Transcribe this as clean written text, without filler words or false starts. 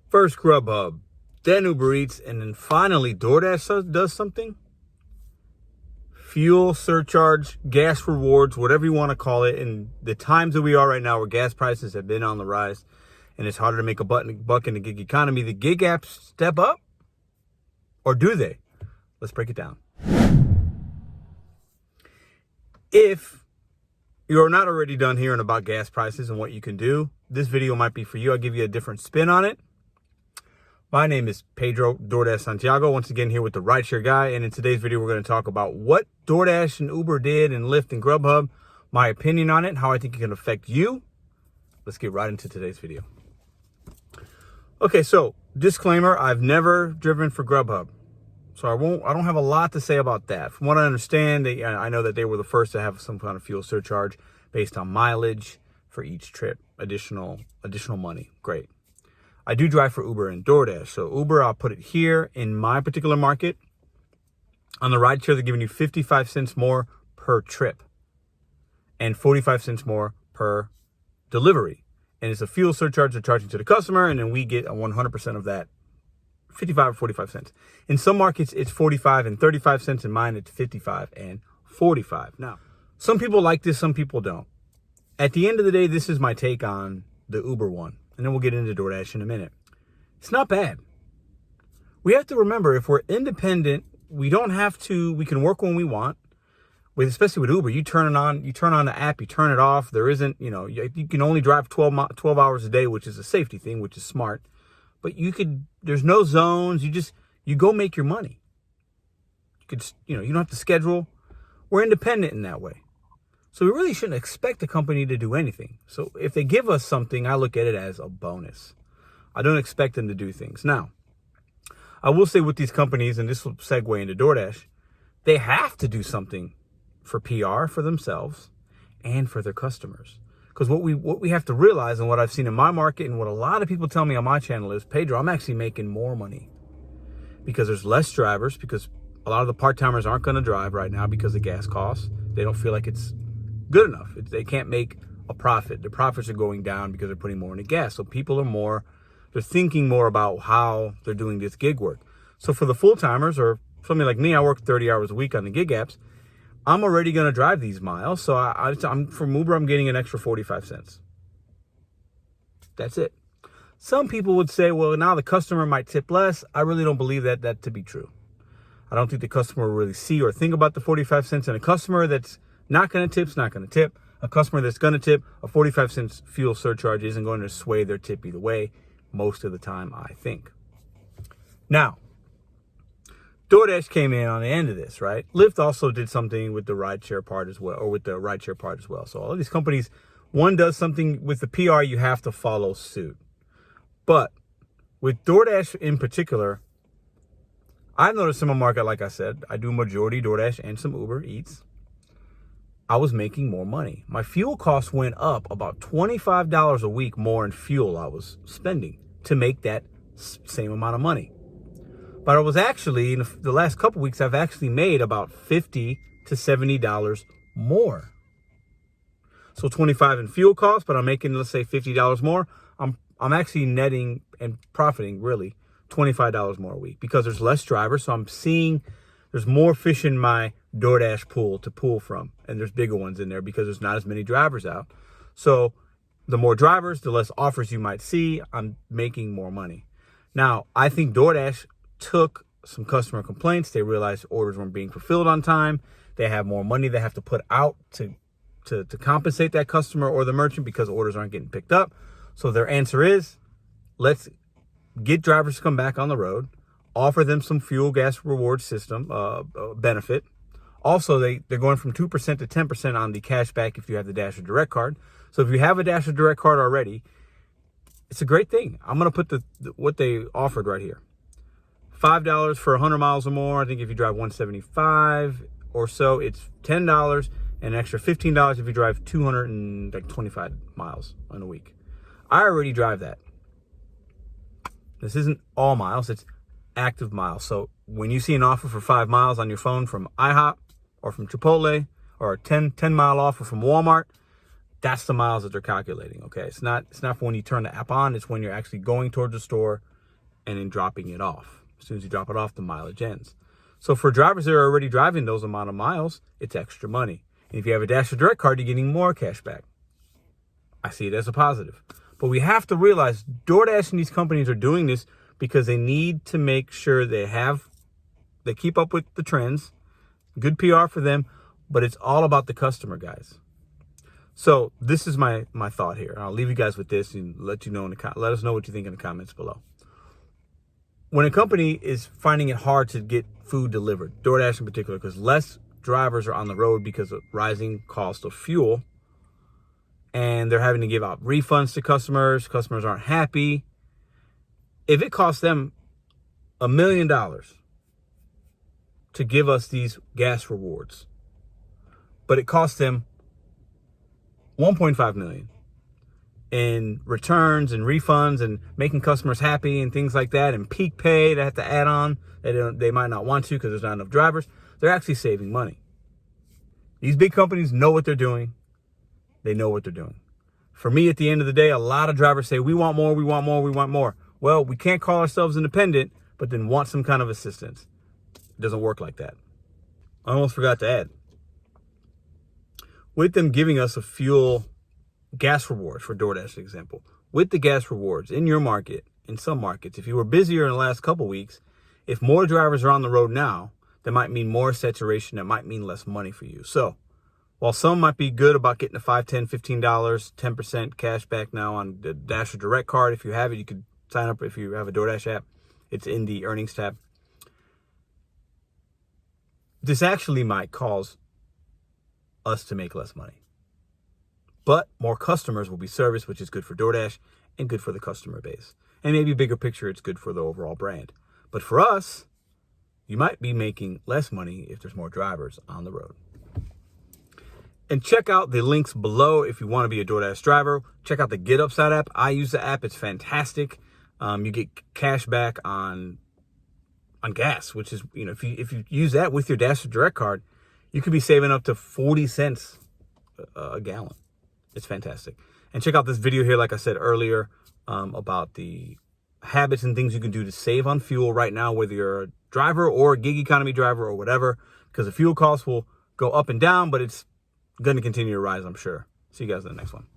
First Grubhub, then Uber Eats, and then finally DoorDash does something. Fuel surcharge, gas rewards, whatever you want to call it. In the times that we are right now where gas prices have been on the rise and it's harder to make a buck in the gig economy, the gig apps step up? Or do they? Let's break it down. If you're not already done hearing about gas prices and what you can do, this video might be for you. I'll give you a different spin on it. My name is Pedro DoorDash Santiago, once again here with the RideShare Guy, and in today's video we're going to talk about what DoorDash and Uber did and Lyft and Grubhub, my opinion on it, and how I think it can affect you. Let's get right into today's video. Okay, so disclaimer, I've never driven for Grubhub, so I don't have a lot to say about that. From what I understand, I know that they were the first to have some kind of fuel surcharge based on mileage for each trip, additional money. Great. I do drive for Uber and DoorDash. So Uber, I'll put it here in my particular market. On the rideshare, they're giving you 55 cents more per trip and 45 cents more per delivery. And it's a fuel surcharge they're charging to the customer, and then we get 100% of that, 55 or 45 cents. In some markets, it's 45 and 35 cents. In mine, it's 55 and 45. Now, some people like this, some people don't. At the end of the day, this is my take on the Uber one. And then we'll get into DoorDash in a minute. It's not bad. We have to remember, if we're independent, we can work when we want. Especially with Uber, you turn on the app, you turn it off. There isn't, you can only drive 12 hours a day, which is a safety thing, which is smart. But there's no zones. You go make your money. You don't have to schedule. We're independent in that way. So we really shouldn't expect the company to do anything. So if they give us something, I look at it as a bonus. I don't expect them to do things. Now, I will say with these companies, and this will segue into DoorDash, they have to do something for PR for themselves and for their customers. Because what we have to realize, and what I've seen in my market and what a lot of people tell me on my channel is, Pedro, I'm actually making more money because there's less drivers, because a lot of the part-timers aren't going to drive right now because of gas costs. They don't feel like it's good enough. They can't make a profit. The profits are going down because they're putting more into gas. So people they're thinking more about how they're doing this gig work. So for the full-timers, or somebody like me, I work 30 hours a week on the gig apps. I'm already going to drive these miles. So I'm from Uber, I'm getting an extra 45 cents. That's it. Some people would say, well, now the customer might tip less. I really don't believe that to be true. I don't think the customer will really see or think about the 45 cents. And a customer that's not going to tip's not going to tip. A customer that's going to tip, a 45 cents fuel surcharge isn't going to sway their tip either way most of the time, I think. Now, DoorDash came in on the end of this, right? Lyft also did something with the rideshare part as well, or with the rideshare part as well. So all of these companies, one does something with the PR, you have to follow suit. But with DoorDash in particular, I've noticed in my market, like I said, I do majority DoorDash and some Uber Eats. I was making more money. My fuel costs went up about $25 a week more in fuel I was spending to make that same amount of money. But I was actually, in the last couple weeks, I've actually made about $50 to $70 more. So 25 in fuel costs, but I'm making, let's say, $50 more. I'm actually netting and profiting, really, $25 more a week because there's less drivers. So I'm seeing there's more fish in my DoorDash pool to pull from, and there's bigger ones in there because there's not as many drivers out. So the more drivers, the less offers you might see. I'm making more money. Now, I think DoorDash took some customer complaints. They realized orders weren't being fulfilled on time. They have more money they have to put out to compensate that customer or the merchant because orders aren't getting picked up. So their answer is, let's get drivers to come back on the road, offer them some fuel gas reward system benefit. Also, they're going from 2% to 10% on the cash back if you have the Dash or Direct card. So if you have a Dash or Direct card already, it's a great thing. I'm going to put what they offered right here. $5 for 100 miles or more. I think if you drive 175 or so, it's $10, and an extra $15 if you drive 225 miles in a week. I already drive that. This isn't all miles, it's active miles. So when you see an offer for 5 miles on your phone from IHOP or from Chipotle, or a 10-mile offer from Walmart, that's the miles that they're calculating, okay? It's not for when you turn the app on, it's when you're actually going towards the store and then dropping it off. As soon as you drop it off, the mileage ends. So for drivers that are already driving those amount of miles, it's extra money. And if you have a Dash or Direct card, you're getting more cash back. I see it as a positive. But we have to realize DoorDash and these companies are doing this because they need to make sure they keep up with the trends. Good PR for them, but it's all about the customer, guys. So this is my thought here. I'll leave you guys with this and let us know what you think in the comments below. When a company is finding it hard to get food delivered, DoorDash in particular, because less drivers are on the road because of rising cost of fuel, and they're having to give out refunds to customers aren't happy. If it costs them $1 million to give us these gas rewards, but it costs them $1.5 million in returns and refunds and making customers happy and things like that, and peak pay they have to add on, they might not want to because there's not enough drivers, they're actually saving money. These big companies know what they're doing. They know what they're doing. For me, at the end of the day, a lot of drivers say, we want more, we want more, we want more. Well, we can't call ourselves independent, but then want some kind of assistance. It doesn't work like that. I almost forgot to add. With them giving us a fuel gas rewards, for DoorDash example, with the gas rewards in your market, in some markets, if you were busier in the last couple weeks, if more drivers are on the road now, that might mean more saturation. That might mean less money for you. So while some might be good about getting a $5, $10, $15, 10% cash back now on the Dash or Direct card, if you have it, you could sign up if you have a DoorDash app. It's in the earnings tab. This actually might cause us to make less money. But more customers will be serviced, which is good for DoorDash and good for the customer base. And maybe bigger picture, it's good for the overall brand. But for us, you might be making less money if there's more drivers on the road. And check out the links below if you want to be a DoorDash driver. Check out the Get Upside app. I use the app. It's fantastic. You get cash back on gas, which is, if you use that with your Dash or Direct card, you could be saving up to 40 cents a gallon. It's fantastic. And check out this video here, like I said earlier, about the habits and things you can do to save on fuel right now, whether you're a driver or a gig economy driver or whatever, because the fuel costs will go up and down, but it's going to continue to rise, I'm sure. See you guys in the next one.